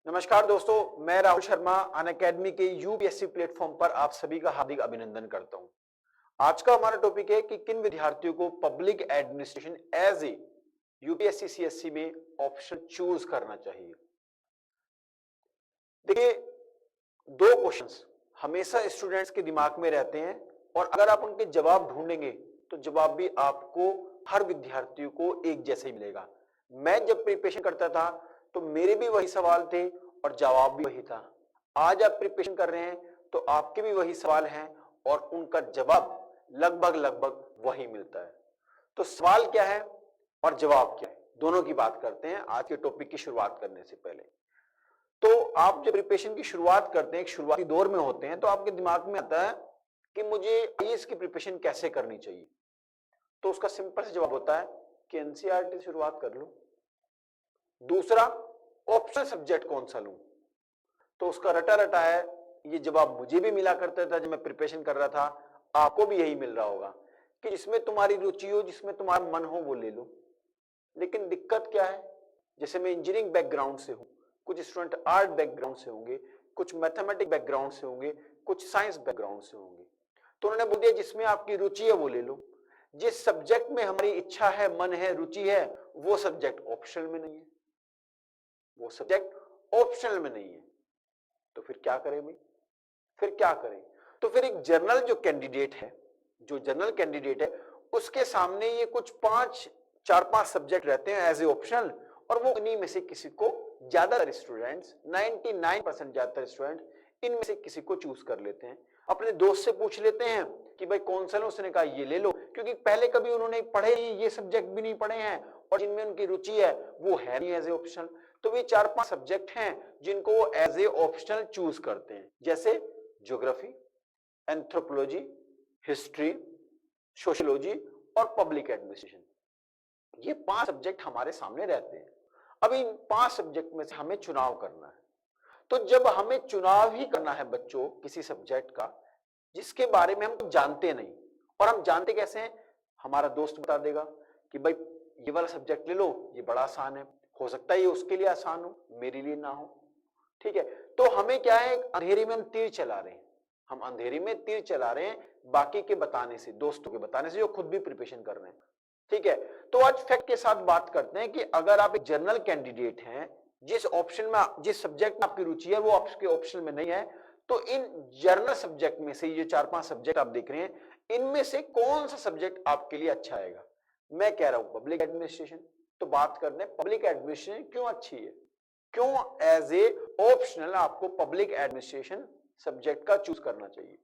नमस्कार दोस्तों, मैं राहुल शर्मा अनअकैडमी के यूपीएससी प्लेटफॉर्म पर आप सभी का हार्दिक अभिनंदन करता हूं। आज का हमारा टॉपिक है कि किन विद्यार्थियों को public administration as a UPSC CSC में ऑप्शन चूज करना चाहिए। देखिए, दो क्वेश्चंस हमेशा स्टूडेंट्स के दिमाग में रहते हैं और अगर आप उनके जवाब ढूंढेंगे तो जवाब भी आपको हर विद्यार्थियों को एक जैसे ही मिलेगा। मैं जब प्रिपरेशन करता था तो मेरे भी वही सवाल थे और जवाब भी वही था। आज आप प्रिपरेशन कर रहे हैं तो आपके भी वही सवाल हैं और उनका जवाब लगभग लगभग वही मिलता है। तो सवाल क्या है और जवाब क्या है, दोनों की बात करते हैं आज के टॉपिक की शुरुआत करने से पहले। तो आप जब प्रिपरेशन की शुरुआत करते हैं, एक शुरुआती दौर में होते हैं, तो आपके दिमाग में आता है कि मुझे आईएएस की प्रिपरेशन कैसे करनी चाहिए। तो उसका सिंपल सा जवाब होता है कि एनसीईआरटी से शुरुआत कर लो। दूसरा, ऑप्शनल सब्जेक्ट कौन सा लूं। तो उसका रटा रटा है, ये जवाब मुझे भी मिला करता था जब मैं प्रिपरेशन कर रहा था, आपको भी यही मिल रहा होगा कि जिसमें तुम्हारी रुचि हो, जिसमें तुम्हारा मन हो वो ले लो। लेकिन दिक्कत क्या है, जैसे मैं इंजीनियरिंग बैकग्राउंड से हूं, कुछ स्टूडेंट आर्ट बैकग्राउंड से होंगे, कुछ मैथमेटिक्स बैकग्राउंड से होंगे, कुछ साइंस बैकग्राउंड से होंगे। तो उन्होंने बोल दिया जिसमें आपकी रुचि है वो ले लो। जिस सब्जेक्ट में हमारी इच्छा है, मन है, रुचि है, वो सब्जेक्ट ऑप्शनल में नहीं है, वो सब्जेक्ट ऑप्शनल में नहीं है। तो फिर क्या करें भाई, फिर क्या करें। तो फिर एक जनरल जो कैंडिडेट है, जो जनरल कैंडिडेट है, उसके सामने ये कुछ चार पांच सब्जेक्ट रहते हैं एज ए ऑप्शनल, और वो इन्हीं में से किसी को, ज्यादातर स्टूडेंट्स 99% ज्यादातर स्टूडेंट इनमें से किसी को चूज कर लेते हैं। अपने दोस्त से पूछ लेते हैं कि भाई कौन सा लो, उसने कहा ये ले लो, क्योंकि पहले कभी उन्होंने पढ़े नहीं, ये सब्जेक्ट भी नहीं पढ़े हैं और जिनमें उनकी रुचि है वो है नहीं एज ए ऑप्शनल। तो वे चार पांच सब्जेक्ट हैं जिनको वो एज ए ऑप्शनल चूज करते हैं, जैसे ज्योग्राफी, एंथ्रोपोलॉजी, हिस्ट्री, सोशियोलॉजी और पब्लिक एडमिनिस्ट्रेशन। ये पांच सब्जेक्ट हमारे सामने रहते हैं। अब इन पांच सब्जेक्ट में से हमें चुनाव करना है। तो जब हमें चुनाव ही करना है बच्चों किसी सब्जेक्ट का जिसके बारे में हम जानते नहीं, और हम जानते कैसे हैं, हमारा दोस्त बता देगा कि भाई ये वाला सब्जेक्ट ले लो, ये बड़ा आसान है, हो सकता है ये उसके लिए आसान हो, मेरे लिए ना हो। ठीक है, तो हमें क्या है, अंधेरे में हम तीर चला रहे हैं, हम अंधेरे में तीर चला रहे हैं बाकी के बताने से, दोस्तों के बताने से जो खुद भी प्रिपरेशन कर रहे हैं। ठीक है, तो आज फैक्ट के साथ बात करते हैं कि अगर आप एक जनरल कैंडिडेट हैं, जिस ऑप्शन में, जिस सब्जेक्ट में आपकी रुचि है वो आपके ऑप्शन में नहीं है, तो इन जनरल सब्जेक्ट में से ये चार पांच सब्जेक्ट आप देख रहे हैं, इनमें से कौन सा सब्जेक्ट आपके लिए अच्छा आएगा। मैं कह रहा हूं पब्लिक एडमिनिस्ट्रेशन। तो बात करते हैं पब्लिक एडमिनिस्ट्रेशन क्यों अच्छी है, क्यों एज ए ऑप्शनल आपको पब्लिक एडमिनिस्ट्रेशन सब्जेक्ट का चूज करना चाहिए।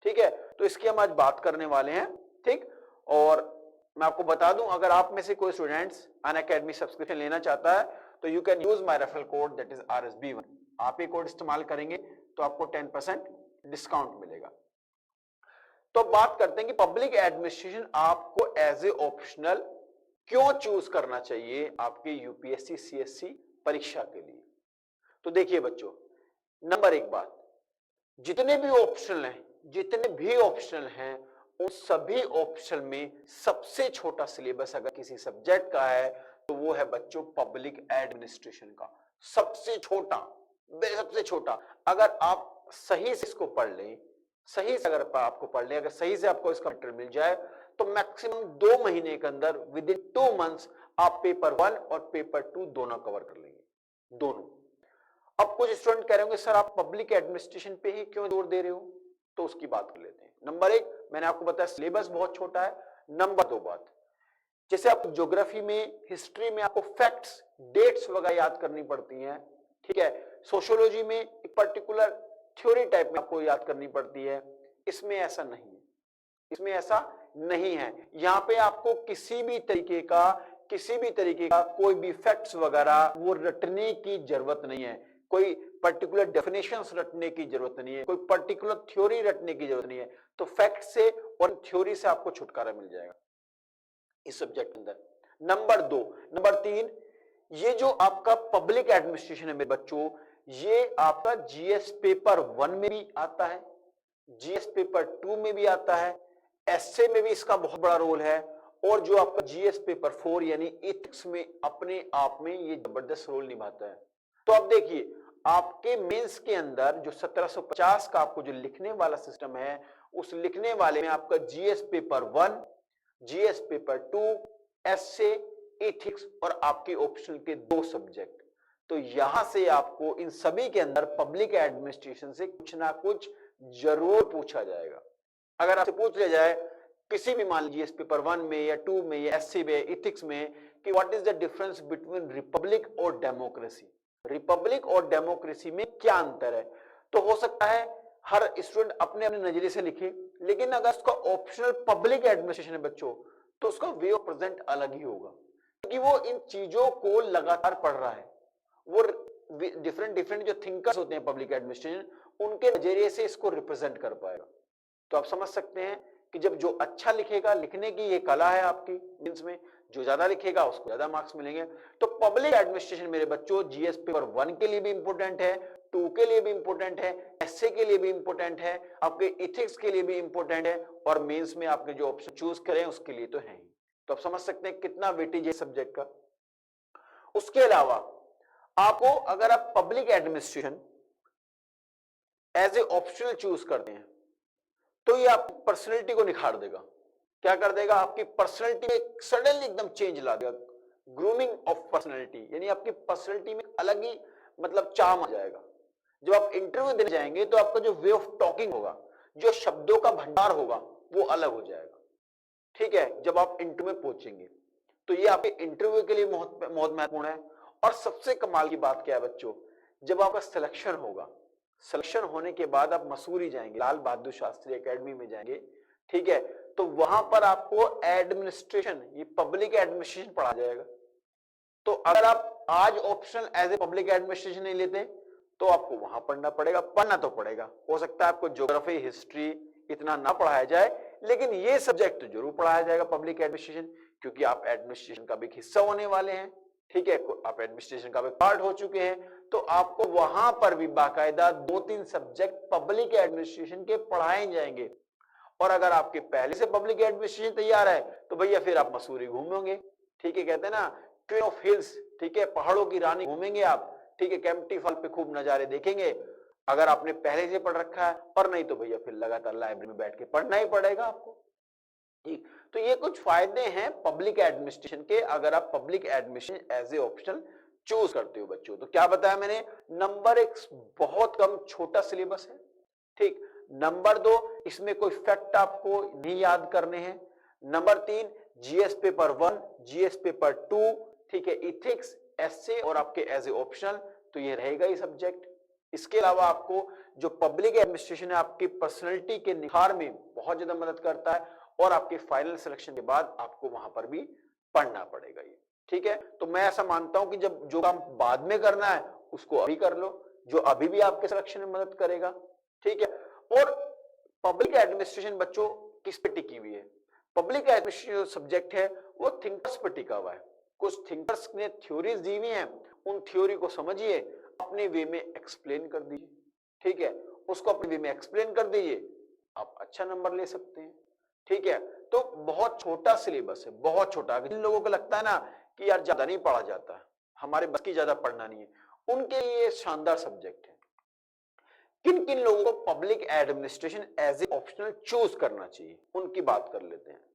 ठीक है, तो इसकी हम आज बात करने वाले हैं। ठीक, और मैं आपको बता दूं, अगर आप में से कोई स्टूडेंट्स अनअकैडमी सब्सक्रिप्शन लेना चाहता है तो you can use my referral code, that is RSB1। आप ये कोड इस्तेमाल करेंगे तो आपको 10% डिस्काउंट मिलेगा। तो बात करते हैं कि पब्लिक एडमिनिस्ट्रेशन आपको एज ए ऑप्शनल क्यों चूज करना चाहिए आपके यूपीएससी सीएससी परीक्षा के लिए। तो देखिए बच्चों, नंबर एक बात, जितने भी ऑप्शनल हैं उन सभी ऑप्शनल में सबसे छोटा सिलेबस अगर किसी सब्जेक्ट का है तो वो है बच्चों पब्लिक एडमिनिस्ट्रेशन का। सबसे छोटा अगर आप सही से इसको पढ़ लें, सही से अगर आपको पढ़ लें, अगर सही से आपको इसका मटेरियल मिल जाए तो मैक्सिमम 2 महीने के अंदर, विद इन 2 मंथ्स, आप पेपर 1 और पेपर 2 दोनों कवर कर लेंगे, दोनों। अब कुछ स्टूडेंट कह रहे होंगे सर आप पब्लिक एडमिनिस्ट्रेशन पे ही क्यों जोर दे रहे हो, तो उसकी बात कर लेते हैं। नंबर एक, मैंने आपको बताया सिलेबस बहुत छोटा है। नंबर दो बात, जैसे आप ज्योग्राफी में, हिस्ट्री में आपको फैक्ट्स, डेट्स वगैरह याद करनी पड़ती हैं। ठीक है, सोशियोलॉजी में एक पर्टिकुलर थ्योरी टाइप में आपको याद करनी पड़ती है। इसमें ऐसा नहीं है, इसमें ऐसा नहीं है। यहां पे आपको किसी भी तरीके का कोई भी फैक्ट्स वगैरह वो रटने की जरूरत नहीं है, कोई पर्टिकुलर डेफिनेशंस रटने की जरूरत नहीं है, कोई पर्टिकुलर थ्योरी रटने की जरूरत नहीं है। तो फैक्ट से और थ्योरी से आपको छुटकारा मिल जाएगा इस सब्जेक्ट के अंदर। नंबर तीन, ये जो आपका पब्लिक एडमिनिस्ट्रेशन है मेरे बच्चों, ये आपका जीएस पेपर 1 में भी आता है, जीएस पेपर 2 में भी आता है, एसए में भी इसका बहुत बड़ा रोल है, और जो आपका जीएस पेपर 4 यानी इथिक्स में अपने आप में ये जबरदस्त रोल निभाता है। तो अब देखिए, आपके मेंस के अंदर जो 1750 का आपको जो लिखने वाला सिस्टम है, उस लिखने वाले में आपका GS paper 1, GS paper 2, essay, ethics और आपके ऑप्शनल के 2 सब्जेक्ट। तो यहां से आपको इन सभी के अंदर पब्लिक एडमिनिस्ट्रेशन से कुछ ना कुछ जरूर पूछा जाएगा। अगर आपसे पूछ लिया जाए किसी भी मान लीजिए पेपर 1 में या 2 में या एससी में, एथिक्स में कि what is the difference between Republic और डेमोक्रेसी, रिपब्लिक और डेमोक्रेसी में क्या अंतर है, तो हो सकता है हर स्टूडेंट अपने अपने नजरिए से लिखे, लेकिन अगर उसका ऑप्शनल पब्लिक एडमिनिस्ट्रेशन है बच्चों, तो उसका वे ऑफ प्रेजेंट अलग ही होगा, क्योंकि वो इन चीजों को लगातार पढ़ रहा है। वो डिफरेंट डिफरेंट जो थिंकर्स होते हैं पब्लिक एडमिनिस्ट्रेशन, उनके नजरिए से इसको रिप्रेजेंट कर पाएगा। तो आप समझ सकते हैं कि जब जो अच्छा लिखेगा, लिखने की ये कला है आपकी मींस में, जो ज्यादा लिखेगा उसको ज्यादा मार्क्स मिलेंगे। तो पब्लिक एडमिनिस्ट्रेशन मेरे बच्चों जीएस पेपर 1 के लिए भी इंपॉर्टेंट है, 2 के लिए भी इंपॉर्टेंट है, एसए के लिए भी इंपॉर्टेंट है, आपके इथिक्स के लिए भी इंपॉर्टेंट है, और मेंस में आपने जो ऑप्शन चूज करें उसके लिए तो है ही। तो आप समझ सकते हैं कितना वेटेज है सब्जेक्ट का। उसके अलावा आपको अगर आप public administration as a optional choose करते हैं, तो ये आपकी पर्सनैलिटी को निखार देगा। क्या कर देगा? आपकी पर्सनैलिटी में सडनली एकदम चेंज ला देगा, ग्रूमिंग ऑफ पर्सनैलिटी, यानी आपकी पर्सनैलिटी में अलग ही मतलब चार्म आ जाएगा। जब आप इंटरव्यू देने जाएंगे तो आपका जो वे ऑफ टॉकिंग होगा, जो शब्दों का भंडार होगा, वो अलग हो जाएगा। ठीक है, जब आप इंटरव्यू में पहुंचेंगे तो ये आपके इंटरव्यू के लिए बहुत बहुत महत्वपूर्ण है। और सबसे कमाल की बात क्या है बच्चों, जब आपका सिलेक्शन होगा, सिलेक्शन होने के बाद आप मसूरी जाएंगे, लाल बहादुर शास्त्री एकेडमी में जाएंगे, ठीक है, तो वहां पर आपको एडमिनिस्ट्रेशन, ये पब्लिक एडमिनिस्ट्रेशन पढ़ा जाएगा। तो अगर आप आज optional as a public administration नहीं लेते तो आपको वहां पढ़ना पड़ेगा, पढ़ना तो पड़ेगा। हो सकता है आपको ज्योग्राफी, हिस्ट्री इतना ना पढ़ाया जाए, लेकिन ये सब्जेक्ट जरूर पढ़ाया जाएगा पब्लिक एडमिनिस्ट्रेशन, क्योंकि आप एडमिनिस्ट्रेशन का भी एक हिस्सा होने वाले हैं। ठीक है, आप एडमिनिस्ट्रेशन का भी पार्ट हो चुके हैं, तो आपको वहां पर भी बाकायदा 2-3 सब्जेक्ट पब्लिक एडमिनिस्ट्रेशन के पढ़ाए जाएंगे। और अगर आपके पहले से पब्लिक एडमिनिस्ट्रेशन तैयार है तो भैया फिर आप मसूरी घूमोगे। ठीक है, कहते हैं ना क्वीन ऑफ हिल्स, ठीक है, पहाड़ों की रानी घूमेंगे आप। ठीक है, केम्प्टी फॉल पे खूब नजारे देखेंगे, अगर आपने पहले से पढ़ रखा है। और नहीं तो भैया फिर लगातार लाइब्रेरी में बैठ के पढ़ना ही पड़ेगा आपको। ठीक, तो ये कुछ फायदे हैं पब्लिक एडमिनिस्ट्रेशन के, अगर आप public administration as a optional choose करते हो बच्चों। तो क्या बताया मैंने, नंबर 1 बहुत कम छोटा सिलेबस है। ठीक, नंबर 2 इसमें कोई फैक्ट आपको नहीं याद करने हैं। Number 3 GS paper 1, GS paper 2, ठीक है, इथिक्स, एसए और आपके एज ए ऑप्शनल, तो ये रहेगा ही सब्जेक्ट। इसके अलावा आपको जो पब्लिक एडमिनिस्ट्रेशन है आपकी पर्सनैलिटी के निखार में बहुत ज्यादा मदद करता है, और आपके फाइनल सिलेक्शन के बाद आपको वहां पर भी पढ़ना पड़ेगा ये। ठीक है, तो मैं ऐसा मानता हूं कि जब जो काम बाद में करना है उसको अभी कर लो, जो अभी भी आपके सिलेक्शन में मदद करेगा। ठीक है, और पब्लिक एडमिनिस्ट्रेशन बच्चों किस पे टिकी हुई है? पब्लिक एडमिनिस्ट्रेशन सब्जेक्ट है वो थिंकर्स पे टिका हुआ है। कुछ थिंकर्स ने थ्योरीज दी हुई हैं, उन थ्योरी को समझिए, अपने वे में एक्सप्लेन कर दीजिए। ठीक है, उसको अपने वे में एक्सप्लेन कर दीजिए, आप अच्छा नंबर ले सकते हैं। ठीक है, तो बहुत छोटा सिलेबस है, बहुत छोटा। जिन लोगों को लगता है ना कि यार ज्यादा नहीं पढ़ा जाता, हमारे बस की ज्यादा पढ़ना नहीं है, उनके लिए शानदार सब्जेक्ट है। किन किन लोगों को public administration as a optional choose करना चाहिए, उनकी बात कर लेते हैं।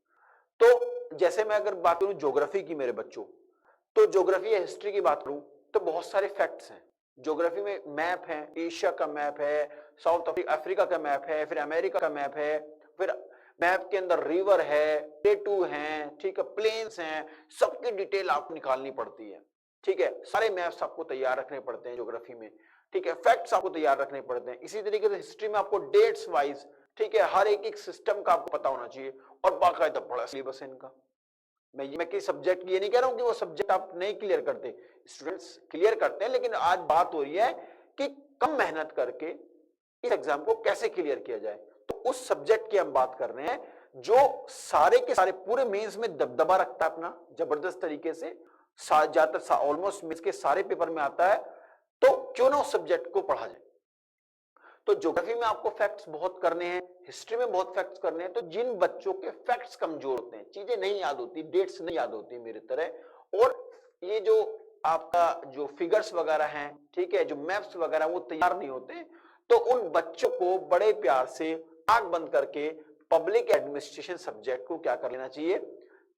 तो जैसे मैं अगर बात करूं ज्योग्राफी की मेरे बच्चों, तो ज्योग्राफी या हिस्ट्री की बात करूं तो बहुत सारे फैक्ट्स हैं। ज्योग्राफी में मैप है, एशिया का मैप है, साउथ अफ्रीका का मैप है, फिर अमेरिका का मैप है, फिर मैप के अंदर रिवर है, प्लेटू हैं, ठीक है, प्लेन्स हैं, सबकी डिटेल आपको निकालनी पड़ती है। ठीक है, सारे मैप्स आपको तैयार रखने पड़ते हैं ज्योग्राफी में। ठीक है, फैक्ट्स आपको तैयार रखने पड़ते हैं। इसी तरीके से हिस्ट्री में आपको डेट्स वाइज, ठीक है, हर एक सिस्टम का आपको पता होना चाहिए, और बाकायदा बड़ा सिलेबस है इनका। मैं किसी सब्जेक्ट की ये नहीं कह रहा हूं कि वो सब्जेक्ट आप नहीं क्लियर करते, स्टूडेंट्स क्लियर करते हैं, लेकिन आज बात हो रही है कि कम मेहनत करके इस एग्जाम को कैसे क्लियर किया जाए। तो उस सब्जेक्ट की हम बात कर रहे हैं जो सारे के सारे पूरे मेंस में दबदबा रखता है अपना जबरदस्त तरीके से, ज्यादातर ऑलमोस्ट मेंस के सारे पेपर में आता है, तो क्यों ना उस सब्जेक्ट को पढ़ा जाए। तो ज्योग्राफी में आपको फैक्ट्स बहुत करने हैं, हिस्ट्री में बहुत फैक्ट्स करने हैं। तो जिन बच्चों के फैक्ट्स कमजोर होते हैं, चीजें नहीं याद होती, डेट्स नहीं याद होती मेरी तरह, और ये जो आपका जो फिगर्स वगैरह हैं, ठीक है, जो मैप्स वगैरह वो तैयार नहीं होते, तो उन बच्चों को बड़े प्यार से आंख बंद करके पब्लिक एडमिनिस्ट्रेशन सब्जेक्ट को क्या कर लेना चाहिए,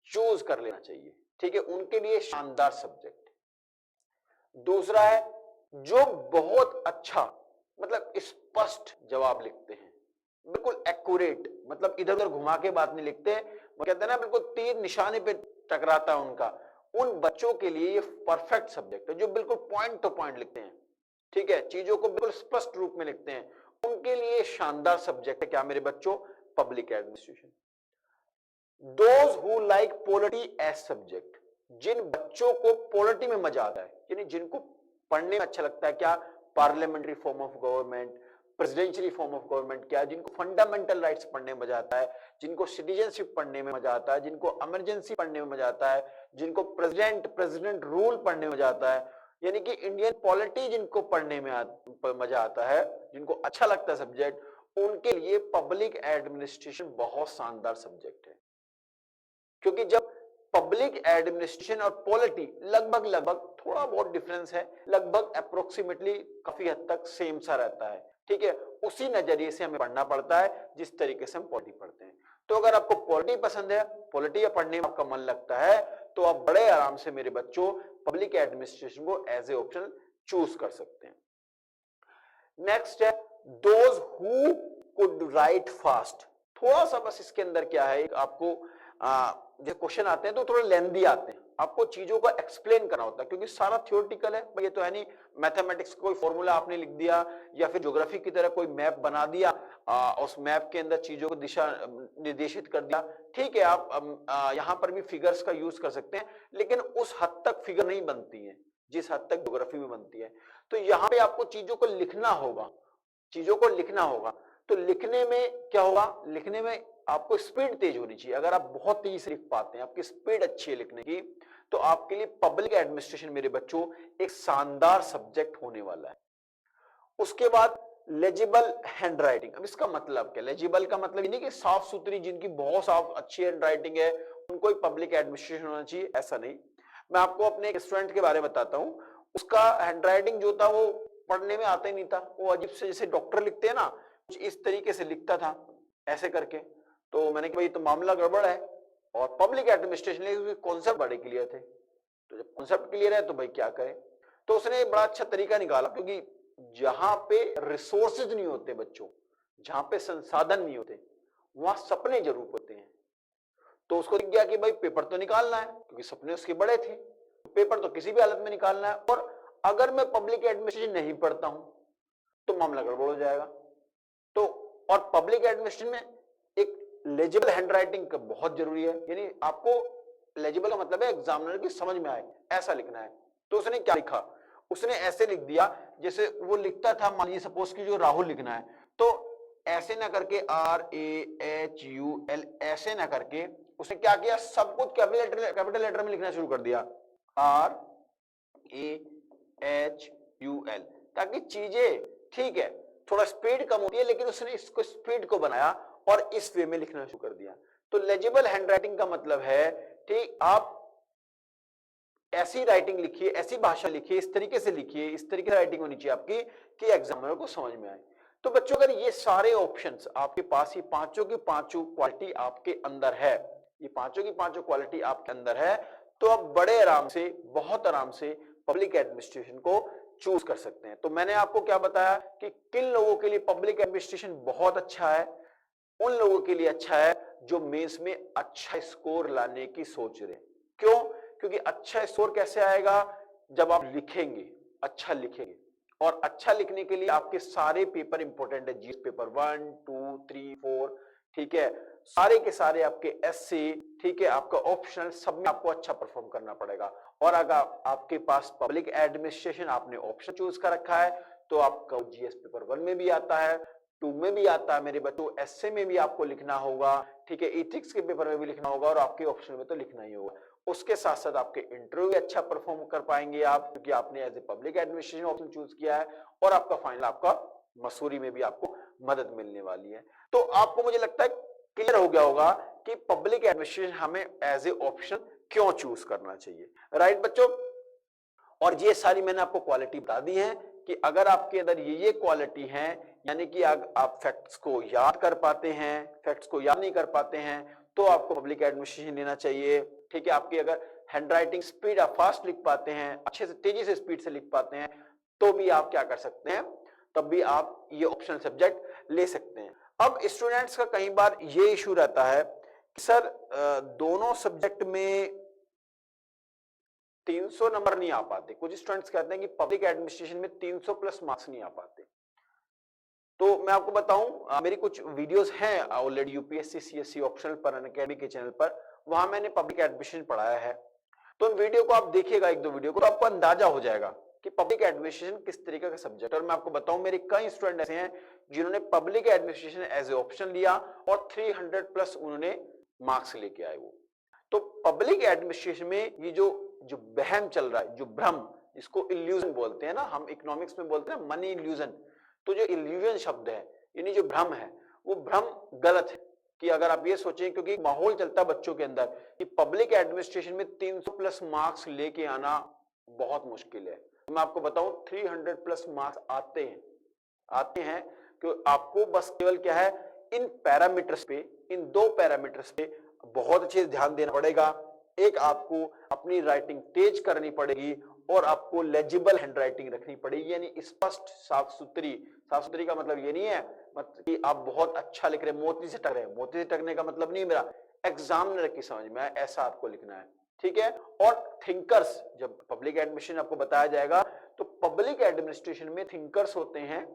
चूज कर लेना चाहिए। ठीक है, उनके लिए शानदार सब्जेक्ट। दूसरा है जो बहुत अच्छा मतलब स्पष्ट जवाब लिखते हैं, बिल्कुल एक्यूरेट, मतलब इधर उधर घुमा के बात नहीं लिखते, वो कहते हैं ना बिल्कुल तीर निशाने पे टकराता है उनका, उन बच्चों के लिए ये परफेक्ट सब्जेक्ट है, जो बिल्कुल पॉइंट टू पॉइंट लिखते हैं, ठीक है, चीजों को बिल्कुल स्पष्ट रूप में लिखते हैं, उनके लिए शानदार सब्जेक्ट है क्या मेरे बच्चों, public administration. Those who like polity as subject, जिन बच्चों को पॉलिटी में मजा आता है, यानी जिनको पढ़ने में अच्छा लगता है क्या, parliamentary form of government, presidential form of government क्या, जिनको फंडामेंटल राइट्स पढ़ने में मजा आता है, जिनको सिटीजनशिप पढ़ने में मजा आता है, जिनको इमरजेंसी पढ़ने में मजा आता है, जिनको प्रेसिडेंट रूल पढ़ने में मजा आता है, यानी कि इंडियन पॉलिटी जिनको पढ़ने में मजा आता है, जिनको अच्छा लगता है सब्जेक्ट, उनके लिए पब्लिक एडमिनिस्ट्रेशन बहुत शानदार सब्जेक्ट है। क्योंकि जब पब्लिक एडमिनिस्ट्रेशन और पॉलिटी लगभग थोड़ा बहुत डिफरेंस है, लगभग अप्रोक्सीमेटली काफी हद तक सेम सा रहता है, ठीक है, उसी नजरिए से हमें पढ़ना पड़ता है जिस तरीके से हम पॉलिटी पढ़ते हैं। तो अगर आपको पॉलिटी पसंद है, पॉलिटी या पढ़ने में आपका मन लगता है, तो आप बड़े आराम से मेरे बच्चों पब्लिक एडमिनिस्ट्रेशन को एज ए ऑप्शन चूज कर सकते हैं। नेक्स्ट है those who could write fast. थोड़ा सा बस इसके अंदर क्या है, आपको जो क्वेश्चन आते हैं तो थोड़ा लेंदी आते हैं, आपको चीजों को एक्सप्लेन करना होता है, क्योंकि सारा थ्योरेटिकल है भाई, ये तो है नहीं मैथमेटिक्स कोई फॉर्मूला आपने लिख दिया या फिर ज्योग्राफी की तरह कोई मैप बना दिया, उस मैप के अंदर चीजों को दिशा निर्देशित कर दिया, ठीक है, आप यहाँ पर भी फिगर्स का यूज कर सकते हैं, लेकिन उस हद तक फिगर नहीं बनती है जिस हद तक ज्योग्राफी में बनती है। तो यहाँ पे आपको चीजों को लिखना होगा, चीजों को लिखना होगा। तो लिखने में क्या होगा, लिखने में आपको स्पीड तेज होनी चाहिए। अगर आप बहुत तेजी से लिख पाते हैं, आपकी स्पीड अच्छी है लिखने की, तो आपके लिए पब्लिक एडमिनिस्ट्रेशन मेरे बच्चों एक शानदार सब्जेक्ट होने वाला है। उसके बाद लेजिबल हैंडराइटिंग। अब इसका मतलब क्या, लेजिबल का मतलब ये नहीं कि साफ सुथरी, जिनकी बहुत साफ अच्छी हैंडराइटिंग है उनको ही पब्लिक एडमिनिस्ट्रेशन होना चाहिए, ऐसा नहीं। मैं आपको अपने एक स्टूडेंट के बारे में बताता हूं, उसका हैंडराइटिंग जो था वो पढ़ने में आता ही नहीं था, वो अजीब से जैसे डॉक्टर लिखते हैं ना, कुछ इस तरीके से लिखता था ऐसे करके। तो मैंने कहा भाई तो मामला गड़बड़ है, और पब्लिक एडमिनिस्ट्रेशन कॉन्सेप्ट बड़े क्लियर थे, तो जब कॉन्सेप्ट क्लियर है तो भाई क्या करें। तो उसने बड़ा अच्छा तरीका निकाला, क्योंकि जहां पे रिसोर्सेज नहीं होते बच्चों, जहां पे संसाधन नहीं होते, वहां सपने जरूर होते हैं। तो उसको दिख गया कि भाई पेपर तो निकालना है, क्योंकि सपने उसके बड़े थे, पेपर तो किसी भी हालत में निकालना है, और अगर मैं पब्लिक एडमिनिस्ट्रेशन नहीं पढ़ता हूं तो मामला गड़बड़ हो जाएगा। तो और पब्लिक एडमिनिस्ट्रेशन में एक लेजिबल हैंडराइटिंग का बहुत जरूरी है, यानी आपको लेजिबल का मतलब है एग्जामिनर की समझ में आए, ऐसा लिखना है। तो उसने क्या लिखा, उसने ऐसे लिख दिया जैसे वो लिखता था, मान लीजिए सपोज की जो राहुल लिखना है, तो ऐसे ना करके RAHUL ऐसे ना करके उसने क्या किया, सब कुछ कैपिटल लेटर में लिखना शुरू कर दिया, RAHUL, ताकि चीजें ठीक है, थोड़ा स्पीड कम होती है, लेकिन उसने इसको स्पीड को बनाया और इस वे में लिखना शुरू कर दिया। तो लेजिबल हैंडराइटिंग का मतलब है कि आप ऐसी राइटिंग लिखिए, ऐसी भाषा लिखिए, इस तरीके से लिखिए, इस तरीके से राइटिंग होनी चाहिए आपकी कि एग्जामिनर को समझ में आए। तो बच्चों अगर ये सारे ऑप्शंस आपके पास, ये पांचों की पांचों क्वालिटी आपके अंदर है, ये पांचों की पांचों क्वालिटी आपके अंदर है, तो आप बड़े आराम से, बहुत आराम से पब्लिक एडमिनिस्ट्रेशन को चूज कर सकते हैं। तो मैंने आपको क्या बताया कि किन लोगों के लिए पब्लिक एडमिनिस्ट्रेशन बहुत अच्छा है, उन लोगों के लिए अच्छा है जो मेंस में अच्छा स्कोर लाने की सोच रहे हैं। क्यों, क्योंकि अच्छा स्कोर कैसे आएगा, जब आप लिखेंगे, अच्छा लिखेंगे, और अच्छा लिखने के लिए आपके सारे पेपर इंपॉर्टेंट है, जीएस पेपर 1 2 3 4, ठीक है, सारे के सारे आपके एसए, ठीक है, आपका ऑप्शनल, सब में आपको अच्छा परफॉर्म करना पड़ेगा। और अगर आपके पास पब्लिक एडमिनिस्ट्रेशन आपने ऑप्शन चूज कर रखा है, तो आपका जीएस पेपर 1 में भी आता है, 2 में भी आता है मेरे बच्चों, एसए में भी आपको लिखना होगा, ठीक है, एथिक्स के पेपर में भी लिखना होगा, और आपके ऑप्शन में तो लिखना ही होगा। उसके साथ साथ आपके इंटरव्यू भी अच्छा परफॉर्म कर पाएंगे आप, क्योंकि आपने as a public administration option choose किया है, और आपका फाइनल आपका मसूरी में भी आपको मदद मिलने वाली है। तो आपको मुझे लगता है क्लियर हो गया होगा कि पब्लिक एडमिनिस्ट्रेशन हमें एज ए ऑप्शन क्यों चूज करना चाहिए, राइट बच्चों। और ये सारी मैंने आपको क्वालिटी बता दी है कि अगर आपके अंदर ये क्वालिटी है, यानी कि आप फैक्ट्स को याद कर पाते हैं, फैक्ट्स को याद नहीं कर पाते हैं, तो आपको पब्लिक एडमिनिस्ट्रेशन लेना चाहिए। ठीक है, आपकी अगर हैंड राइटिंग स्पीड, आप फास्ट लिख पाते हैं, अच्छे से तेजी से स्पीड से लिख पाते हैं, तो भी आप क्या कर सकते हैं, तब भी आप ये ऑप्शनल सब्जेक्ट ले सकते हैं। अब स्टूडेंट्स का कई बार ये इशू रहता है कि सर दोनों सब्जेक्ट में 300 नंबर नहीं आ पाते। कुछ स्टूडेंट्स कहते हैं कि पब्लिक एडमिनिस्ट्रेशन में 300 प्लस मार्क्स नहीं आ पाते। तो मैं आपको बताऊं, मेरी कुछ वीडियोस हैं ऑलरेडी यूपीएससी सीएससी ऑप्शनल पर अनअकैडमी के चैनल पर, वहां मैंने पब्लिक एडमिनिस्ट्रेशन पढ़ाया है। तो इन वीडियो को आप देखिएगा, एक दो वीडियो को, तो आपको अंदाजा हो जाएगा कि पब्लिक एडमिनिस्ट्रेशन किस तरीके का सब्जेक्ट है। और मैं आपको बताऊं, मेरे कई स्टूडेंट ऐसे हैं जिन्होंने public administration as a option लिया और 300 प्लस उन्होंने मार्क्स लेके आए वो। तो पब्लिक एडमिनिस्ट्रेशन में ये जो बहम चल रहा है, जो भ्रम, इसको इल्यूजन बोलते हैं ना, हम इकोनॉमिक्स में बोलते हैं मनी इल्यूजन। तो जो इल्यूजन शब्द है, यानी जो भ्रम है, वो भ्रम गलत है। कि अगर आप ये सोचें, क्योंकि माहौल चलता है बच्चों के अंदर कि पब्लिक एडमिनिस्ट्रेशन में 300 प्लस मार्क्स लेके आना बहुत मुश्किल है। मैं आपको बताऊं 300 प्लस मार्क्स आते हैं कि आपको बस केवल क्या है, इन पैरामीटर्स पे, इन दो पैरामीटर्स पे बहुत अच्छे से ध्यान देना पड़ेगा। एक, आपको अपनी राइटिंग तेज करनी पड़ेगी और आपको लेजिबल हैंडराइटिंग रखनी पड़ेगी, यानी स्पष्ट, साफ सुथरी। साफ सुथरी का मतलब ये नहीं है मतलब कि आप बहुत अच्छा लिख रहे हैं, मोती से टक रहे हैं। मोती से टकने का मतलब नहीं मेरा एग्जामिनर की समझ में ऐसा आपको लिखना है। ठीक है। और थिंकर्स, जब पब्लिक एडमिनिस्ट्रेशन आपको बताया जाएगा, तो पब्लिक एडमिनिस्ट्रेशन में थिंकर्स होते हैं।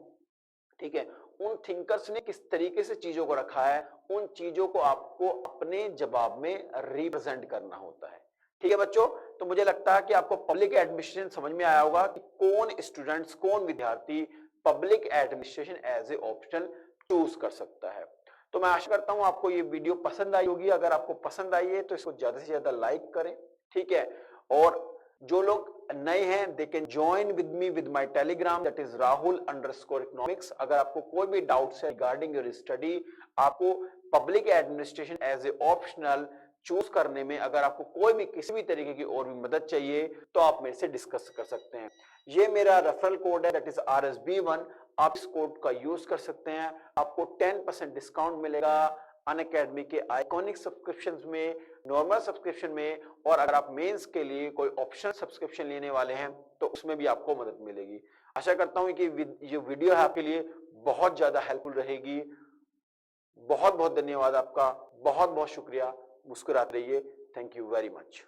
ठीक है, उन थिंकर्स ने किस तरीके से चीजों को रखा है, उन चीजों को आपको अपने जवाब में रिप्रेजेंट करना होता है। ठीक है बच्चों, तो मुझे लगता है कि आपको पब्लिक एडमिनिस्ट्रेशन समझ में आया होगा कि कौन स्टूडेंट्स, कौन विद्यार्थी public administration as a option choose कर सकता है। तो मैं आशा करता हूं आपको ये वीडियो पसंद आई होगी। अगर आपको पसंद आई है तो इसको ज्यादा से ज्यादा लाइक करें। ठीक है, और जो लोग नए हैं, they can join with me with my Telegram, that is rahul_economics। अगर आपको कोई भी डाउट्स है रिगार्डिंग योर स्टडी, आपको public administration as a optional choose करने में अगर आपको कोई भी किसी भी तरीके की और भी मदद चाहिए, तो आप मेरे से डिस्कस कर सकते हैं। ये मेरा रेफरल कोड है, दैट इज RSB1। आप इस कोड का यूज कर सकते हैं, आपको 10% डिस्काउंट मिलेगा अनअकैडमी के आइकॉनिक सब्सक्रिप्शंस में, नॉर्मल सब्सक्रिप्शन में, और अगर आप मेंस के लिए कोई ऑप्शनल सब्सक्रिप्शन लेने वाले हैं तो उसमें भी आपको मदद मिलेगी। आशा करता हूं कि ये वीडियो है आपके लिए बहुत ज्यादा हेल्पफुल रहेगी। बहुत बहुत धन्यवाद आपका, बहुत बहुत शुक्रिया। मुस्कुराते रहिए। Thank you very much.